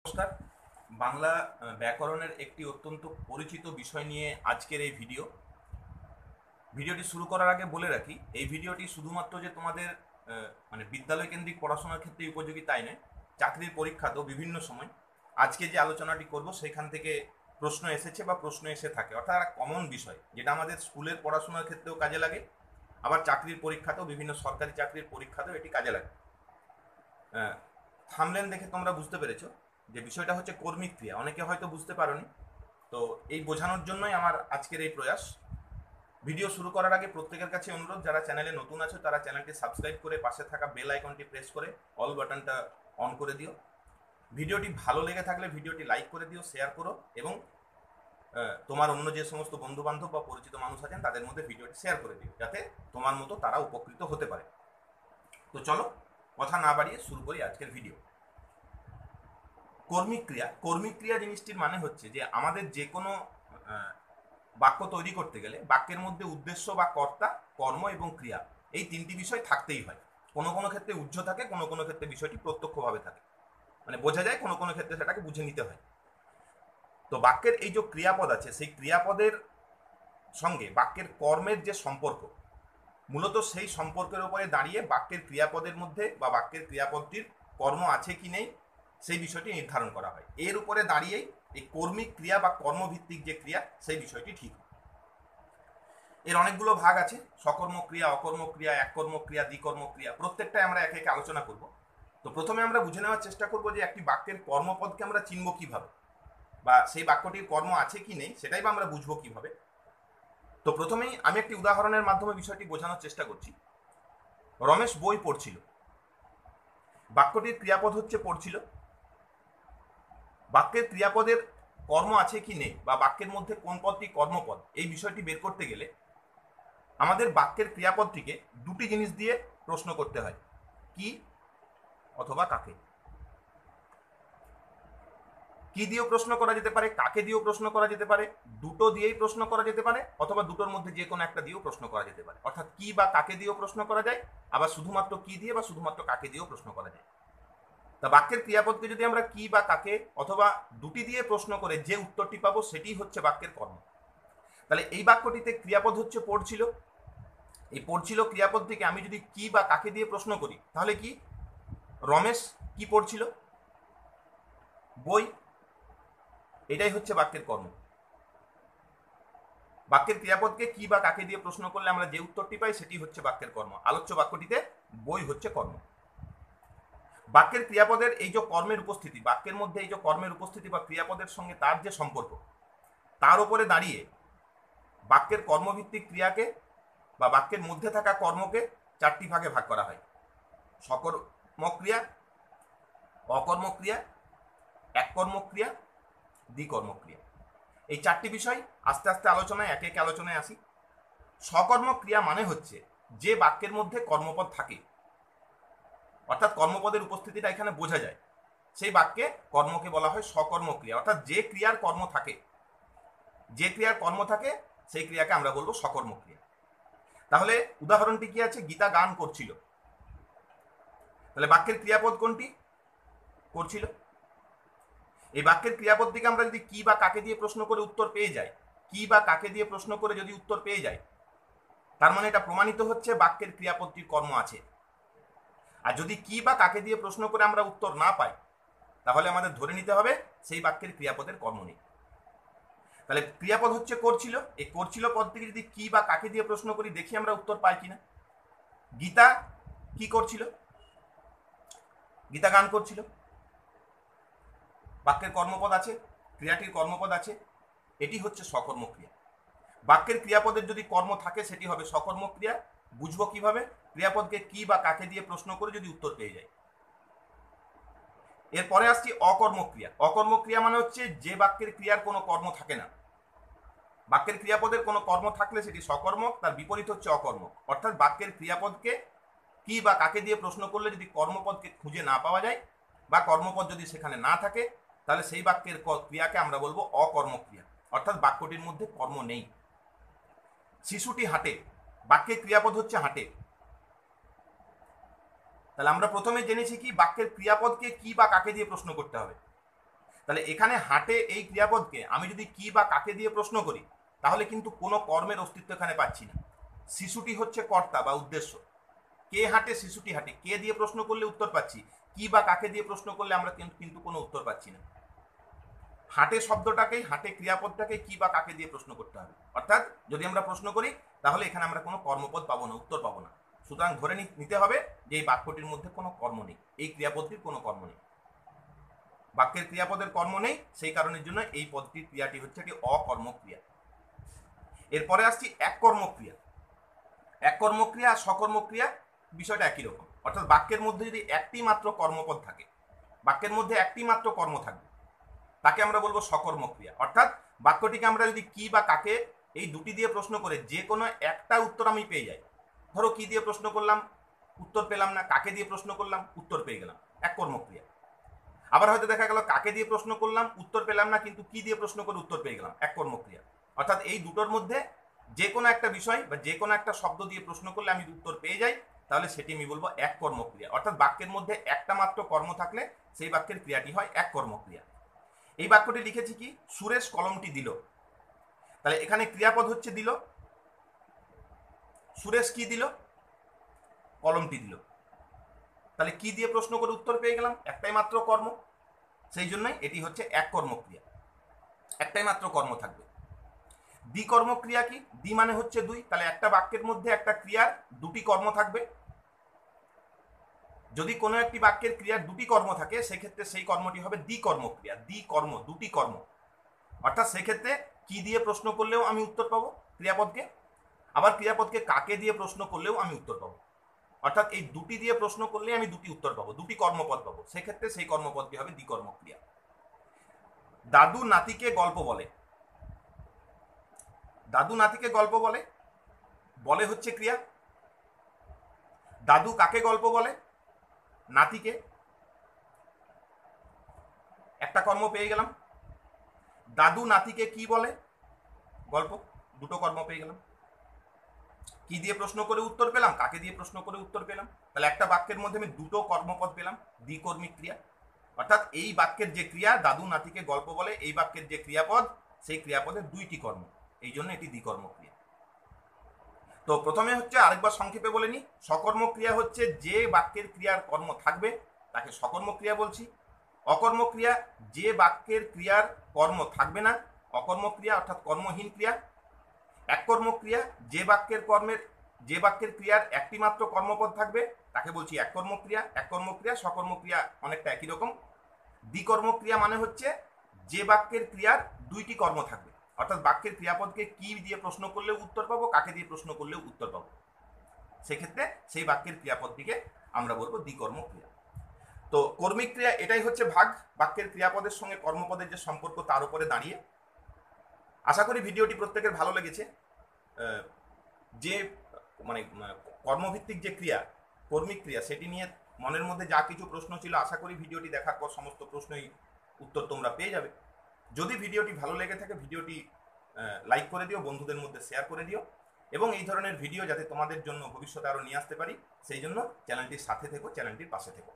নমস্কার। বাংলা ব্যাকরণের একটি অত্যন্ত পরিচিত বিষয় নিয়ে আজকের এই ভিডিওটি শুরু করার আগে বলে রাখি, এই ভিডিওটি শুধুমাত্র যে তোমাদের বিদ্যালয় কেন্দ্রিক পড়াশোনার ক্ষেত্রে উপযোগী তাই নয়, চাকরির পরীক্ষাতেও বিভিন্ন সময় আজকে যে আলোচনাটি করব সেখান থেকে প্রশ্ন এসেছে বা প্রশ্ন এসে থাকে, অর্থাৎ একটা কমন বিষয় যেটা আমাদের স্কুলের পড়াশোনার ক্ষেত্রেও কাজে লাগে, আবার চাকরির পরীক্ষাতেও, বিভিন্ন সরকারি চাকরির পরীক্ষাতেও এটি কাজে লাগে। থামলেন দেখে তোমরা বুঝতে পেরেছো যে বিষয়টা হচ্ছে কর্মিক ক্রিয়া। অনেকে হয়তো বুঝতে পারোনি, তো এই বোঝানোর জন্যই আমার আজকের এই প্রয়াস। ভিডিও শুরু করার আগে প্রত্যেকের কাছে অনুরোধ, যারা চ্যানেলে নতুন আছো তারা চ্যানেলটি সাবস্ক্রাইব করে পাশে থাকা বেল আইকনটি প্রেস করে অল বাটনটা অন করে দিও। ভিডিওটি ভালো লেগে থাকলে ভিডিওটি লাইক করে দিও, শেয়ার করো, এবং তোমার অন্য যে সমস্ত বন্ধু বান্ধব বা পরিচিত মানুষ আছেন তাদের মধ্যে ভিডিওটি শেয়ার করে দিও, যাতে তোমার মতো তারা উপকৃত হতে পারে। তো চলো কথা না বাড়িয়ে শুরু করি আজকের ভিডিও। কর্মিক ক্রিয়া জিনিসটির মানে হচ্ছে যে আমাদের যে কোনো বাক্য তৈরি করতে গেলে বাক্যের মধ্যে উদ্দেশ্য বা কর্তা, কর্ম এবং ক্রিয়া, এই তিনটি বিষয় থাকতেই হয়। কোনো কোনো ক্ষেত্রে উহ্য থাকে, কোনো কোনো ক্ষেত্রে বিষয়টি প্রত্যক্ষভাবে থাকে, মানে বোঝা যায়, কোনো কোনো ক্ষেত্রে সেটাকে বুঝে নিতে হয়। তো বাক্যের এই যে ক্রিয়াপদ আছে, সেই ক্রিয়াপদের সঙ্গে বাক্যের কর্মের যে সম্পর্ক, মূলত সেই সম্পর্কের উপরে দাঁড়িয়ে বাক্যের ক্রিয়াপদের মধ্যে বা বাক্যের ক্রিয়াপদটির কর্ম আছে কি নেই সেই বিষয়টি নির্ধারণ করা হয়। এর উপরে দাঁড়িয়েই এই কর্মিক ক্রিয়া বা কর্মভিত্তিক যে ক্রিয়া সেই বিষয়টি ঠিক। এর অনেকগুলো ভাগ আছে: সকর্মক্রিয়া, অকর্মক্রিয়া, এককর্মক্রিয়া, দ্বিকর্মক্রিয়া। প্রত্যেকটাই আমরা একে একে আলোচনা করব। তো প্রথমে আমরা বুঝে নেওয়ার চেষ্টা করব যে একটি বাক্যের কর্মপদকে আমরা চিনব কিভাবে, বা সেই বাক্যটির কর্ম আছে কি নেই সেটাই বা আমরা বুঝবো কিভাবে। তো প্রথমেই আমি একটি উদাহরণের মাধ্যমে বিষয়টি বোঝানোর চেষ্টা করছি। রমেশ বই পড়ছিল। বাক্যটির ক্রিয়াপদ হচ্ছে পড়ছিল। বাক্যের ক্রিয়াপদের কর্ম আছে কি নেই, বা বাক্যের মধ্যে কোন পদটি কর্মপদ, এই বিষয়টি বের করতে গেলে আমাদের বাক্যের ক্রিয়াপদটিকে দুটি জিনিস দিয়ে প্রশ্ন করতে হয়: কি অথবা কাকে। কি দিয়েও প্রশ্ন করা যেতে পারে, কাকে দিয়েও প্রশ্ন করা যেতে পারে, দুটো দিয়েই প্রশ্ন করা যেতে পারে, অথবা দুটোর মধ্যে যে কোনো একটা দিয়েও প্রশ্ন করা যেতে পারে। অর্থাৎ কি বা কাকে দিয়েও প্রশ্ন করা যায়, আবার শুধুমাত্র কি দিয়ে বা শুধুমাত্র কাকে দিয়েও প্রশ্ন করা যায়। তা বাক্যের ক্রিয়াপদকে যদি আমরা কি বা কাকে অথবা দুটি দিয়ে প্রশ্ন করে যে উত্তরটি পাবো সেটি হচ্ছে বাক্যের কর্ম। তাহলে এই বাক্যটিতে ক্রিয়াপদ হচ্ছে পড়ছিল। এই পড়ছিল ক্রিয়াপদ থেকে আমি যদি কি বা কাকে দিয়ে প্রশ্ন করি, তাহলে কি রমেশ কি পড়ছিল? বই। এটাই হচ্ছে বাক্যের কর্ম। বাক্যের ক্রিয়াপদকে কি বা কাকে দিয়ে প্রশ্ন করলে আমরা যে উত্তরটি পাই সেটি হচ্ছে বাক্যের কর্ম। আলোচ্য বাক্যটিতে বই হচ্ছে কর্ম। বাক্যের ক্রিয়াপদের এই যে কর্মের উপস্থিতি, বাক্যের মধ্যে এই যে কর্মের উপস্থিতি বা ক্রিয়াপদের সঙ্গে তার যে সম্পর্ক, তার উপরে দাঁড়িয়ে বাক্যের কর্মভিত্তিক ক্রিয়াকে বা বাক্যের মধ্যে থাকা কর্মকে চারটি ভাগে ভাগ করা হয়: সকর্মক্রিয়া, অকর্মক্রিয়া, এককর্মক্রিয়া, দ্বিকর্মক্রিয়া। এই চারটি বিষয় আস্তে আস্তে আলোচনায় একে একে আলোচনায় আসি। সকর্মক্রিয়া মানে হচ্ছে যে বাক্যের মধ্যে কর্মপদ থাকে, অর্থাৎ কর্মপদের উপস্থিতিটা এখানে বোঝা যায়, সেই বাক্যে কর্মকে বলা হয় সকর্মক্রিয়া। অর্থাৎ যে ক্রিয়ার কর্ম থাকে, যে ক্রিয়ার কর্ম থাকে সেই ক্রিয়াকে আমরা বলবো সকর্মক্রিয়া। তাহলে উদাহরণটি কি আছে? গীতা গান করছিল। তাহলে বাক্যের ক্রিয়াপদ কোনটি? করছিল। এই বাক্যের ক্রিয়াপদ থেকে আমরা যদি কি বা কাকে দিয়ে প্রশ্ন করে উত্তর পেয়ে যাই, কি বা কাকে দিয়ে প্রশ্ন করে যদি উত্তর পেয়ে যাই, তার মানে এটা প্রমাণিত হচ্ছে বাক্যের ক্রিয়াপদটির কর্ম আছে। আর যদি কি বা কাকে দিয়ে প্রশ্ন করে আমরা উত্তর না পাই, তাহলে আমাদের ধরে নিতে হবে সেই বাক্যের ক্রিয়াপদের কর্ম নেই। তাহলে ক্রিয়াপদ হচ্ছে করছিল। এই করছিল পদ থেকে যদি কি বা কাকে দিয়ে প্রশ্ন করি, দেখি আমরা উত্তর পাই কিনা। গীতা কি করছিল? গীতা গান করছিল। বাক্যের কর্মপদ আছে, ক্রিয়াটির কর্মপদ আছে, এটি হচ্ছে সকর্মক্রিয়া। বাক্যের ক্রিয়াপদের যদি কর্ম থাকে সেটি হবে সকর্মক্রিয়া। বুঝবো কিভাবে? ক্রিয়াপদকে কি বা কাকে দিয়ে প্রশ্ন করে যদি উত্তর পেয়ে যায়। এরপরে আসছি অকর্মক্রিয়া। অকর্মক্রিয়া মানে হচ্ছে যে বাক্যের ক্রিয়ার কোনো কর্ম থাকে না। বাক্যের ক্রিয়াপদের কোনো কর্ম থাকলে সেটি সকর্মক, তার বিপরীত হচ্ছে অকর্মক। অর্থাৎ বাক্যের ক্রিয়াপদকে কি বা কাকে দিয়ে প্রশ্ন করলে যদি কর্মপদকে খুঁজে না পাওয়া যায়, বা কর্মপদ যদি সেখানে না থাকে, তাহলে সেই বাক্যের ক্রিয়াকে আমরা বলবো অকর্মক্রিয়া, অর্থাৎ বাক্যটির মধ্যে কর্ম নেই। শিশুটি হাঁটে। বাক্যের ক্রিয়াপদ হচ্ছে হাঁটে। তাহলে আমরা প্রথমে জেনেছি কি বাক্যের ক্রিয়াপদকে কি বা কাকে দিয়ে প্রশ্ন করতে হবে। তাহলে এখানে হাঁটে এই ক্রিয়াপদকে আমি যদি কি বা কাকে দিয়ে প্রশ্ন করি তাহলে কিন্তু কোনো কর্মের অস্তিত্ব এখানে পাচ্ছি না। শিশুটি হচ্ছে কর্তা বা উদ্দেশ্য, কে হাঁটে শিশুটি হাঁটে, কে দিয়ে প্রশ্ন করলে উত্তর পাচ্ছি, কি বা কাকে দিয়ে প্রশ্ন করলে আমরা কিন্তু কোনো উত্তর পাচ্ছি না। হাঁটে শব্দটাকেই, হাঁটে ক্রিয়াপদটাকে কি বা কাকে দিয়ে প্রশ্ন করতে হবে। অর্থাৎ যদি আমরা প্রশ্ন করি তাহলে এখানে আমরা কোনো কর্মপদ পাবো না, উত্তর পাবো না। সুতরাং ধরে নিতে হবে যে এই বাক্যটির মধ্যে কোনো কর্ম নেই, এই ক্রিয়াপদটির কোনো কর্ম নেই, বাক্যের ক্রিয়াপদের কর্ম নেই, সেই কারণের জন্য এই পদটির ক্রিয়াটি হচ্ছে একটি অকর্মক্রিয়া। এরপরে আসছি এক কর্মক্রিয়া। এক কর্মক্রিয়া আর সকর্মক্রিয়া বিষয়টা একই রকম। অর্থাৎ বাক্যের মধ্যে যদি একটি মাত্র কর্মপদ থাকে, বাক্যের মধ্যে একটি মাত্র কর্ম থাকবে, তাকে আমরা বলবো সকর্মক্রিয়া। অর্থাৎ বাক্যটিকে আমরা যদি কি বা কাকে এই দুটি দিয়ে প্রশ্ন করে যে কোনো একটা উত্তর আমি পেয়ে যাই, ধরো কি দিয়ে প্রশ্ন করলাম উত্তর পেলাম না, কাকে দিয়ে প্রশ্ন করলাম উত্তর পেয়ে গেলাম, এক কর্মক্রিয়া। আবার হয়তো দেখা গেল কাকে দিয়ে প্রশ্ন করলাম উত্তর পেলাম না, কিন্তু কি দিয়ে প্রশ্ন করে উত্তর পেয়ে গেলাম, এক কর্মক্রিয়া। অর্থাৎ এই দুটোর মধ্যে যে কোনো একটা বিষয় বা যে কোনো একটা শব্দ দিয়ে প্রশ্ন করলে আমি উত্তর পেয়ে যাই, তাহলে সেটি আমি বলবো এক কর্মক্রিয়া। অর্থাৎ বাক্যের মধ্যে একটা মাত্র কর্ম থাকলে সেই বাক্যের ক্রিয়াটি হয় এক কর্মক্রিয়া। এই বাক্যটি লিখেছি কি, সুরেশ কলমটি দিল। তাহলে এখানে ক্রিয়াপদ হচ্ছে দিল, সুরেশ কি দিল, কলমটি দিল। তাহলে কি দিয়ে প্রশ্ন করে উত্তর পেয়ে গেলাম, একটাই মাত্র কর্ম, সেই জন্যই এটি হচ্ছে এক কর্মক্রিয়া, একটাই মাত্র কর্ম থাকবে। দ্বিকর্মক্রিয়া কি, দ্বি মানে হচ্ছে দুই, তাহলে একটা বাক্যের মধ্যে একটা ক্রিয়ার দুটি কর্ম থাকবে। যদি কোনো একটি বাক্যের ক্রিয়ার দুটি কর্ম থাকে সেক্ষেত্রে সেই কর্মটি হবে দ্বিকর্মক্রিয়া, দ্বিকর্ম, দুটি কর্ম। অর্থাৎ সেক্ষেত্রে কি দিয়ে প্রশ্ন করলেও আমি উত্তর পাবো ক্রিয়াপদকে, আবার ক্রিয়াপদকে কাকে দিয়ে প্রশ্ন করলেও আমি উত্তর পাবো। অর্থাৎ এই দুটি দিয়ে প্রশ্ন করলে আমি দুটি উত্তর পাবো, দুটি কর্মপদ পাবো, সেক্ষেত্রে সেই কর্মপদটি হবে দ্বিকর্মক্রিয়া। দাদু নাতিকে গল্প বলে। দাদু নাতিকে গল্প বলে, বলে হচ্ছে ক্রিয়া। দাদু কাকে গল্প বলে, নাতিকে, একটা কর্ম পেয়ে গেলাম। দাদু নাতিকে কি বলে, গল্প, দুটো কর্ম পেয়ে গেলাম। কি দিয়ে প্রশ্ন করে উত্তর পেলাম, কাকে দিয়ে প্রশ্ন করে উত্তর পেলাম, তাহলে একটা বাক্যের মধ্যে আমি দুটো কর্মপদ পেলাম, দ্বিকর্মিক ক্রিয়া। অর্থাৎ এই বাক্যের যে ক্রিয়া দাদু নাতিকে গল্প বলে, এই বাক্যের যে ক্রিয়াপদ সেই ক্রিয়াপদের দুইটি কর্ম, এই জন্য এটি দ্বিকর্মক্রিয়া। তো প্রথমে হচ্ছে আরেকবার সংক্ষেপে বলে নি, সকর্মক্রিয়া হচ্ছে যে বাক্যের ক্রিয়ার কর্ম থাকবে তাকে সকর্মক্রিয়া বলছি। অকর্মক্রিয়া যে বাক্যের ক্রিয়ার কর্ম থাকবে না, অকর্মক্রিয়া অর্থাৎ কর্মহীন ক্রিয়া। এক কর্মক্রিয়া যে বাক্যের ক্রিয়ার একটি মাত্র কর্মপদ থাকবে তাকে বলছি এক কর্মক্রিয়া। এক কর্মক্রিয়া সকর্মক্রিয়া অনেকটা একই রকম। দ্বিকর্মক্রিয়া মানে হচ্ছে যে বাক্যের ক্রিয়ার দুইটি কর্ম থাকবে, অর্থাৎ বাক্যের ক্রিয়াপদকে কি দিয়ে প্রশ্ন করলেও উত্তর পাবো, কাকে দিয়ে প্রশ্ন করলেও উত্তর পাবো, সেক্ষেত্রে সেই বাক্যের ক্রিয়াপদটিকে আমরা বলবো দ্বিকর্মক্রিয়া। তো কর্মিক ক্রিয়া এটাই হচ্ছে ভাগ, বাক্যের ক্রিয়াপদের সঙ্গে কর্মপদের যে সম্পর্ক তার উপরে দাঁড়িয়ে। আশা করি ভিডিওটি প্রত্যেকের ভালো লেগেছে। যে মানে কর্মভিত্তিক যে ক্রিয়া, কর্মিক ক্রিয়া, সেটি নিয়ে মনের মধ্যে যা কিছু প্রশ্ন ছিল আশা করি ভিডিওটি দেখার পর সমস্ত প্রশ্নই উত্তর তোমরা পেয়ে যাবে। যদি ভিডিওটি ভালো লেগে থাকে ভিডিওটি লাইক করে দিও, বন্ধুদের মধ্যে শেয়ার করে দিও, এবং এই ধরনের ভিডিও যাতে তোমাদের জন্য ভবিষ্যতে আরও নিয়ে আসতে পারি সেই জন্য চ্যানেলটির সাথে থেকো, চ্যানেলটির পাশে থেকো।